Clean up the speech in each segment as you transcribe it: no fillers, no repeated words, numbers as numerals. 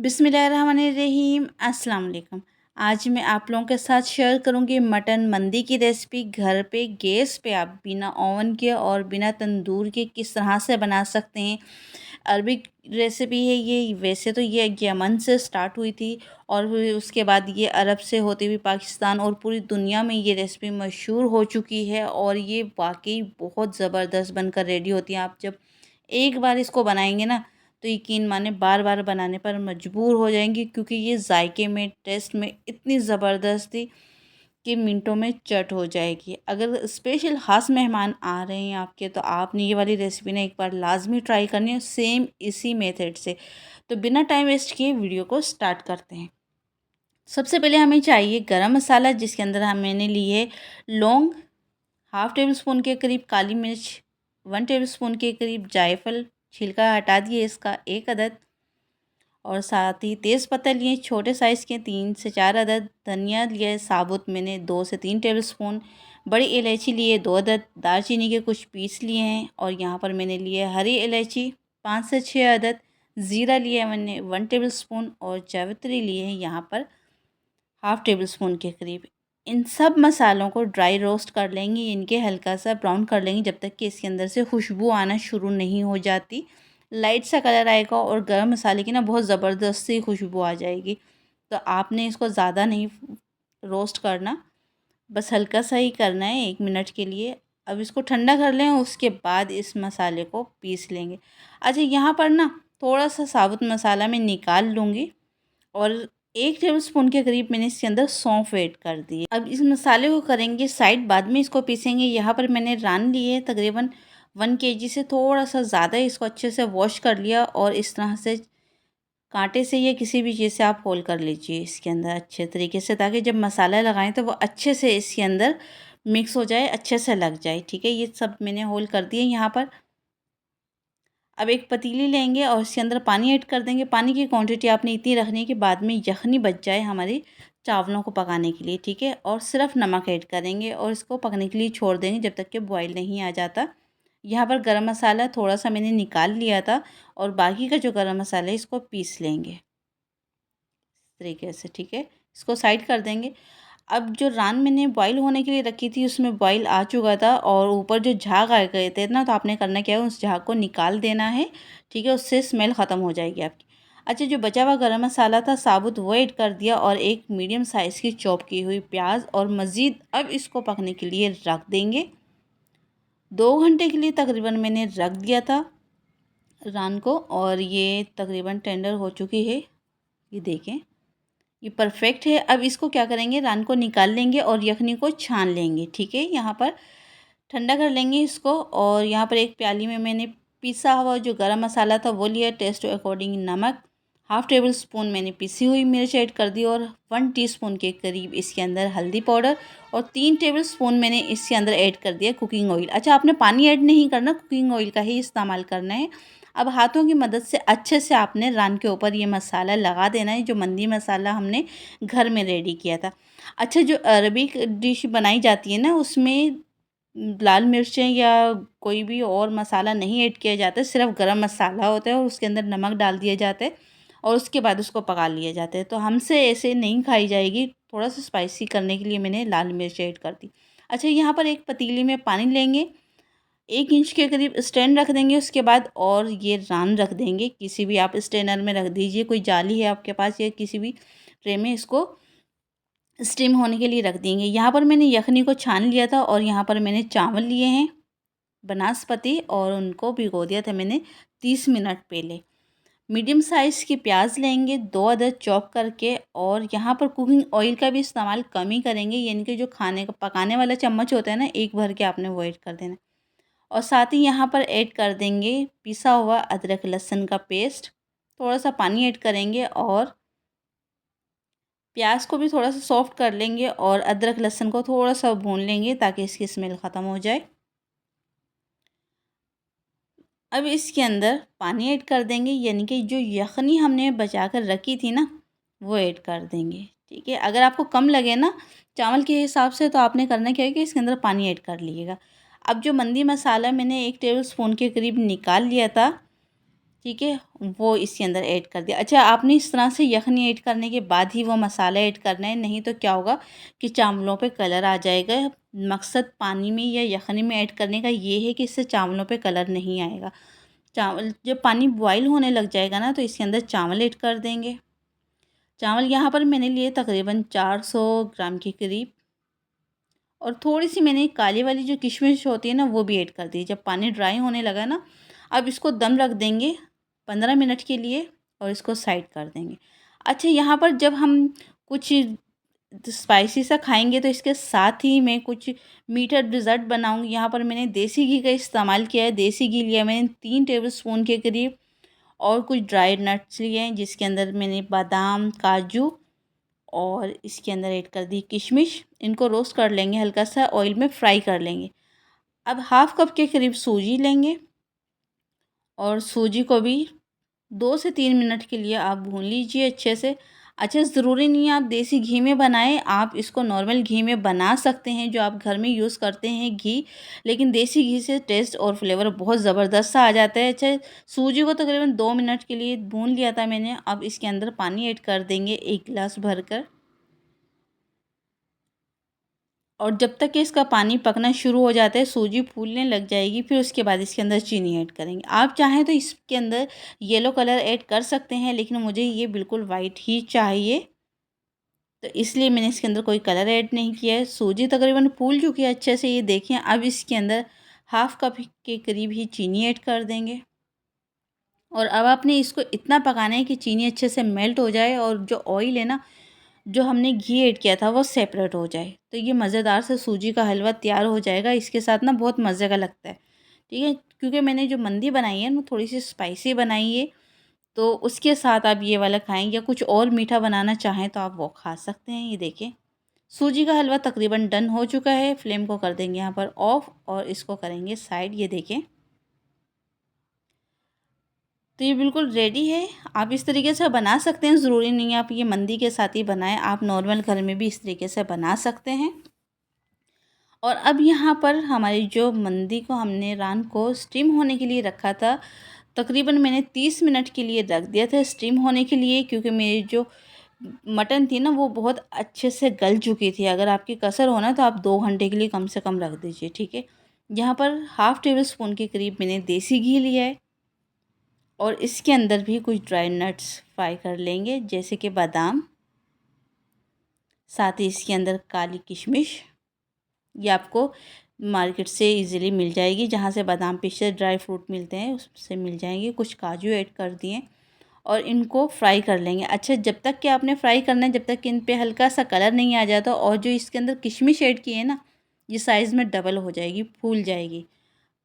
बिस्मिल्लाहिर्रहमानिर्रहीम अस्सलाम वालेकुम। आज मैं आप लोगों के साथ शेयर करूंगी मटन मंदी की रेसिपी। घर पे गैस पे आप बिना ओवन के और बिना तंदूर के किस तरह से बना सकते हैं। अरबिक रेसिपी है ये। वैसे तो ये यमन से स्टार्ट हुई थी और फिर उसके बाद ये अरब से होते हुए पाकिस्तान और पूरी दुनिया में ये रेसिपी मशहूर हो चुकी है और ये वाकई बहुत ज़बरदस्त बनकर रेडी होती है। आप जब एक बार इसको बनाएंगे ना तो यकीन माने बार बार बनाने पर मजबूर हो जाएंगी, क्योंकि ये जायके में टेस्ट में इतनी ज़बरदस्त थी कि मिनटों में चट हो जाएगी। अगर स्पेशल ख़ास मेहमान आ रहे हैं आपके, तो आपने ये वाली रेसिपी ना एक बार लाजमी ट्राई करनी है, सेम इसी मेथड से। तो बिना टाइम वेस्ट किए वीडियो को स्टार्ट करते हैं। सबसे पहले हमें चाहिए गरम मसाला, जिसके अंदर मैंने ली है लौंग, हाफ़ टेबल स्पून के करीब काली मिर्च, 1 टेबल स्पून के करीब जायफल, छिलका हटा दिए इसका 1 अदद, और साथ ही तेज़ पत्ता लिए छोटे साइज़ के 3 से 4 अदद, धनिया लिया साबुत मैंने 2 से 3 टेबल स्पून, बड़ी इलायची लिए 2 अदद, दालचीनी के कुछ पीस लिए हैं, और यहाँ पर मैंने लिए हरी इलायची 5 से 6 अदद, ज़ीरा लिया मैंने 1 टेबल स्पून, और जावित्री लिए हैं यहाँ पर हाफ़ टेबल स्पून के करीब। इन सब मसालों को ड्राई रोस्ट कर लेंगे, इनके हल्का सा ब्राउन कर लेंगे जब तक कि इसके अंदर से खुशबू आना शुरू नहीं हो जाती। लाइट सा कलर आएगा और गरम मसाले की ना बहुत ज़बरदस्त सी खुशबू आ जाएगी। तो आपने इसको ज़्यादा नहीं रोस्ट करना, बस हल्का सा ही करना है 1 मिनट के लिए। अब इसको ठंडा कर लें, उसके बाद इस मसाले को पीस लेंगे। अच्छा, यहाँ पर ना थोड़ा सा साबुत मसाला मैं निकाल लूँगी, और 1 टेबलस्पून के करीब मैंने इसके अंदर सौंफ ऐड कर दी है। अब इस मसाले को करेंगे साइड, बाद में इसको पीसेंगे। यहाँ पर मैंने रान लिए तकरीबन 1 केजी से थोड़ा सा ज़्यादा। इसको अच्छे से वॉश कर लिया और इस तरह से कांटे से या किसी भी चीज़ से आप होल कर लीजिए इसके अंदर अच्छे तरीके से, ताकि जब मसाला लगाएं तो वो अच्छे से इसके अंदर मिक्स हो जाए, अच्छे से लग जाए। ठीक है, ये सब मैंने होल कर दिए यहाँ पर। अब एक पतीली लेंगे और इसके अंदर पानी ऐड कर देंगे। पानी की क्वांटिटी आपने इतनी रखनी है कि बाद में यखनी बच जाए हमारी चावलों को पकाने के लिए। ठीक है, और सिर्फ नमक ऐड करेंगे और इसको पकने के लिए छोड़ देंगे जब तक कि बॉईल नहीं आ जाता। यहाँ पर गरम मसाला थोड़ा सा मैंने निकाल लिया था, और बाकी का जो गरम मसाला है इसको पीस लेंगे इस तरीके से। ठीक है, इसको साइड कर देंगे। अब जो रान मैंने बॉईल होने के लिए रखी थी, उसमें बॉईल आ चुका था और ऊपर जो झाग आ गए थे ना, तो आपने करना क्या है, उस झाग को निकाल देना है। ठीक है, उससे स्मेल ख़त्म हो जाएगी आपकी। अच्छा, जो बचा हुआ गरम मसाला था साबुत, वो ऐड कर दिया, और एक मीडियम साइज़ की चॉप की हुई प्याज, और मज़ीद अब इसको पकने के लिए रख देंगे। 2 घंटे के लिए तकरीबन मैंने रख दिया था रान को, और ये तकरीबन टेंडर हो चुकी है। ये देखें, ये परफेक्ट है। अब इसको क्या करेंगे, रान को निकाल लेंगे और यखनी को छान लेंगे। ठीक है, यहाँ पर ठंडा कर लेंगे इसको, और यहाँ पर एक प्याली में मैंने पिसा हुआ जो गरम मसाला था वो लिया, टेस्ट अकॉर्डिंग नमक, हाफ़ टेबल स्पून मैंने पिसी हुई मिर्च ऐड कर दी, और 1 टीस्पून के करीब इसके अंदर हल्दी पाउडर, और 3 टेबल स्पून मैंने इसके अंदर ऐड कर दिया कुकिंग ऑयल। अच्छा, आपने पानी ऐड नहीं करना, कुकिंग ऑयल का ही इस्तेमाल करना है। अब हाथों की मदद से अच्छे से आपने रान के ऊपर ये मसाला लगा देना है, जो मंदी मसाला हमने घर में रेडी किया था। अच्छा, जो अरबिक डिश बनाई जाती है ना, उसमें लाल मिर्चें या कोई भी और मसाला नहीं ऐड किया जाता है, सिर्फ गरम मसाला होता है और उसके अंदर नमक डाल दिया जाता है, और उसके बाद उसको पका लिया जाता है। तो हमसे ऐसे नहीं खाई जाएगी, थोड़ा सा स्पाइसी करने के लिए मैंने लाल मिर्च ऐड कर दी। अच्छा, यहाँ पर एक पतीली में पानी लेंगे, 1 इंच के करीब स्टैंड रख देंगे उसके बाद, और ये रान रख देंगे। किसी भी आप स्टेनर में रख दीजिए, कोई जाली है आपके पास या किसी भी ट्रे में, इसको स्टीम होने के लिए रख देंगे। यहाँ पर मैंने यखनी को छान लिया था, और यहाँ पर मैंने चावल लिए हैं बनास्पति, और उनको भिगो दिया था मैंने 30 मिनट पहले। मीडियम साइज़ की प्याज लेंगे 2 अदद चॉप करके, और यहाँ पर कुकिंग ऑयल का भी इस्तेमाल कम ही करेंगे, यानी कि जो खाने का पकाने वाला चम्मच होता है ना, एक भर के आपने वो ऐड कर देना। और साथ ही यहाँ पर ऐड कर देंगे पिसा हुआ अदरक लहसुन का पेस्ट, थोड़ा सा पानी ऐड करेंगे, और प्याज को भी थोड़ा सा सॉफ्ट कर लेंगे, और अदरक लहसुन को थोड़ा सा भून लेंगे ताकि इसकी स्मेल ख़त्म हो जाए। अब इसके अंदर पानी ऐड कर देंगे, यानी कि जो यखनी हमने बचा कर रखी थी ना, वो ऐड कर देंगे। ठीक है, अगर आपको कम लगे ना चावल के हिसाब से, तो आपने करना क्या है कि इसके अंदर पानी ऐड कर लीजिएगा। अब जो मंदी मसाला मैंने 1 टेबल स्पून के करीब निकाल लिया था, ठीक है, वो इसके अंदर ऐड कर दिया। अच्छा, आपने इस तरह से यख़नी ऐड करने के बाद ही वो मसाला ऐड करना है, नहीं तो क्या होगा कि चावलों पे कलर आ जाएगा। मकसद पानी में या यख़नी में ऐड करने का ये है कि इससे चावलों पे कलर नहीं आएगा। चावल जब पानी बॉयल होने लग जाएगा ना, तो इसके अंदर चावल ऐड कर देंगे। चावल यहाँ पर मैंने लिए तकरीबन 400 ग्राम के करीब, और थोड़ी-सी मैंने काली वाली जो किशमिश होती है ना, वो भी ऐड कर दी। जब पानी ड्राई होने लगा ना, अब इसको दम रख देंगे 15 मिनट के लिए और इसको साइड कर देंगे। अच्छा, यहाँ पर जब हम कुछ स्पाइसी सा खाएँगे तो इसके साथ ही मैं कुछ मीठा डिज़र्ट बनाऊँगी। यहाँ पर मैंने देसी घी का इस्तेमाल किया है। देसी घी लिया मैंने 3 टेबलस्पून के करीब, और कुछ ड्राई नट्स लिए हैं जिसके अंदर मैंने बादाम, काजू और इसके अंदर ऐड कर दी किशमिश। इनको रोस्ट कर लेंगे, हल्का सा ऑयल में फ्राई कर लेंगे। अब हाफ़ कप के करीब सूजी लेंगे, और सूजी को भी 2 से 3 मिनट के लिए आप भून लीजिए अच्छे से। अच्छा, ज़रूरी नहीं है आप देसी घी में बनाएँ, आप इसको नॉर्मल घी में बना सकते हैं, जो आप घर में यूज़ करते हैं घी, लेकिन देसी घी से टेस्ट और फ्लेवर बहुत ज़बरदस्त सा आ जाता है। अच्छा, सूजी को तकरीबन 2 मिनट के लिए भून लिया था मैंने, अब इसके अंदर पानी ऐड कर देंगे 1 गिलास भरकर, और जब तक कि इसका पानी पकना शुरू हो जाता है, सूजी फूलने लग जाएगी, फिर उसके बाद इसके अंदर चीनी ऐड करेंगे। आप चाहें तो इसके अंदर येलो कलर ऐड कर सकते हैं, लेकिन मुझे ये बिल्कुल वाइट ही चाहिए, तो इसलिए मैंने इसके अंदर कोई कलर ऐड नहीं किया है। सूजी तकरीबन फूल चुकी है अच्छे से, ये देखिए। अब इसके अंदर हाफ़ कप के करीब ही चीनी ऐड कर देंगे, और अब आपने इसको इतना पकाना है कि चीनी अच्छे से मेल्ट हो जाए, और जो ऑयल है ना, जो हमने घी ऐड किया था, वो सेपरेट हो जाए। तो ये मज़ेदार से सूजी का हलवा तैयार हो जाएगा। इसके साथ ना बहुत मज़े का लगता है, ठीक है? क्योंकि मैंने जो मंदी बनाई है वो थोड़ी-सी स्पाइसी बनाई है, तो उसके साथ आप ये वाला खाएँ, या कुछ और मीठा बनाना चाहें तो आप वो खा सकते हैं। ये देखें, सूजी का हलवा तकरीबन डन हो चुका है। फ्लेम को कर देंगे यहाँ पर ऑफ, और इसको करेंगे साइड। ये देखें, तो ये बिल्कुल रेडी है। आप इस तरीके से बना सकते हैं, ज़रूरी नहीं है आप ये मंदी के साथ ही बनाएँ, आप नॉर्मल घर में भी इस तरीके से बना सकते हैं। और अब यहाँ पर हमारी जो मंदी को हमने रान को स्टीम होने के लिए रखा था, तकरीबन मैंने 30 मिनट के लिए रख दिया था स्टीम होने के लिए, क्योंकि मेरी जो मटन थी ना, वो बहुत अच्छे से गल चुकी थी। अगर आपकी कसर हो ना, तो आप 2 घंटे के लिए कम से कम रख दीजिए, ठीक है? यहाँ पर हाफ़ टेबल स्पून के करीब मैंने देसी घी लिया है, और इसके अंदर भी कुछ ड्राई नट्स फ्राई कर लेंगे, जैसे कि बादाम, साथ ही इसके अंदर काली किशमिश। ये आपको मार्केट से इजीली मिल जाएगी, जहाँ से बादाम पिस्ते ड्राई फ्रूट मिलते हैं उससे मिल जाएंगे। कुछ काजू ऐड कर दिए, और इनको फ्राई कर लेंगे। अच्छा, जब तक कि आपने फ्राई करना है, जब तक कि इन पे हल्का सा कलर नहीं आ जाता, और जो इसके अंदर किशमिश ऐड की है ना, ये साइज़ में डबल हो जाएगी, फूल जाएगी।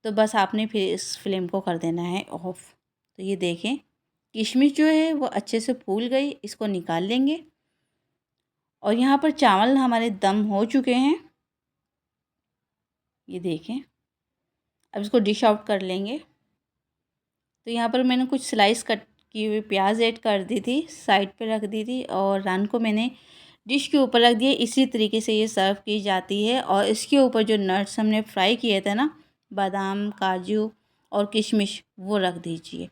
तो बस आपने फिर इस फ्लेम को कर देना है ऑफ। तो ये देखें, किशमिश जो है वो अच्छे से फूल गई, इसको निकाल लेंगे, और यहाँ पर चावल हमारे दम हो चुके हैं। ये देखें, अब इसको डिश आउट कर लेंगे। तो यहाँ पर मैंने कुछ स्लाइस कट की हुई प्याज ऐड कर दी थी, साइड पे रख दी थी, और रान को मैंने डिश के ऊपर रख दिया। इसी तरीके से ये सर्व की जाती है, और इसके ऊपर जो नट्स हमने फ्राई किए थे ना, बादाम, काजू और किशमिश, वो रख दीजिए।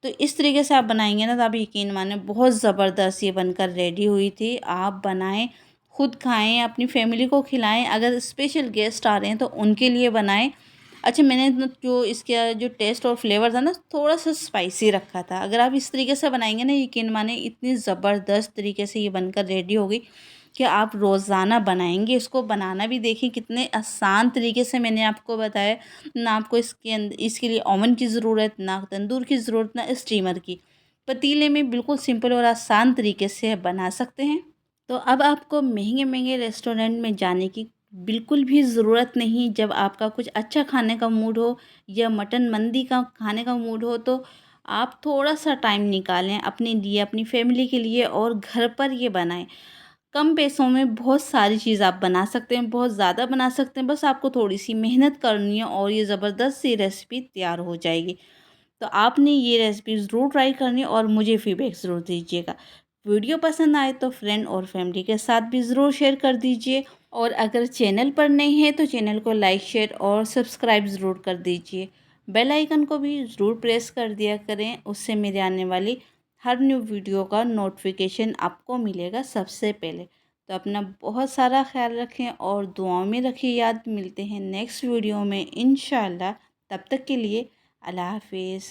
तो इस तरीके से आप बनाएंगे ना, तो आप यकीन माने बहुत ज़बरदस्त ये बनकर रेडी हुई थी। आप बनाएं, खुद खाएं, अपनी फैमिली को खिलाएं, अगर स्पेशल गेस्ट आ रहे हैं तो उनके लिए बनाएं। अच्छा, मैंने जो इसका जो टेस्ट और फ्लेवर था ना, थोड़ा सा स्पाइसी रखा था। अगर आप इस तरीके से बनाएंगे ना, यकीन माने इतनी ज़बरदस्त तरीके से ये बनकर रेडी होगी कि आप रोज़ाना बनाएंगे इसको। बनाना भी देखिए कितने आसान तरीके से मैंने आपको बताया। ना आपको इसके अंदर इसके लिए ओवन की ज़रूरत, ना तंदूर की ज़रूरत, ना स्टीमर की। पतीले में बिल्कुल सिंपल और आसान तरीके से बना सकते हैं। तो अब आपको महंगे-महंगे रेस्टोरेंट में जाने की बिल्कुल भी ज़रूरत नहीं। जब आपका कुछ अच्छा खाने का मूड हो, या मटन मंदी का खाने का मूड हो, तो आप थोड़ा-सा टाइम निकालें अपने लिए, अपनी फैमिली के लिए, और घर पर ये बनाएँ। कम पैसों में बहुत सारी चीज़ आप बना सकते हैं, बहुत ज़्यादा बना सकते हैं, बस आपको थोड़ी-सी मेहनत करनी है, और ये ज़बरदस्त सी रेसिपी तैयार हो जाएगी। तो आपने ये रेसिपी ज़रूर ट्राई करनी है, और मुझे फीडबैक ज़रूर दीजिएगा। वीडियो पसंद आए तो फ्रेंड और फैमिली के साथ भी ज़रूर शेयर कर दीजिए, और अगर चैनल पर नए हैं तो चैनल को लाइक, शेयर और सब्सक्राइब ज़रूर कर दीजिए। बेल आइकन को भी ज़रूर प्रेस कर दिया करें, उससे मेरे आने वाली हर न्यू वीडियो का नोटिफिकेशन आपको मिलेगा सबसे पहले। तो अपना बहुत सारा ख्याल रखें और दुआओं में रखिए याद। मिलते हैं नेक्स्ट वीडियो में इंशाल्लाह। तब तक के लिए अल्लाह हाफिज़।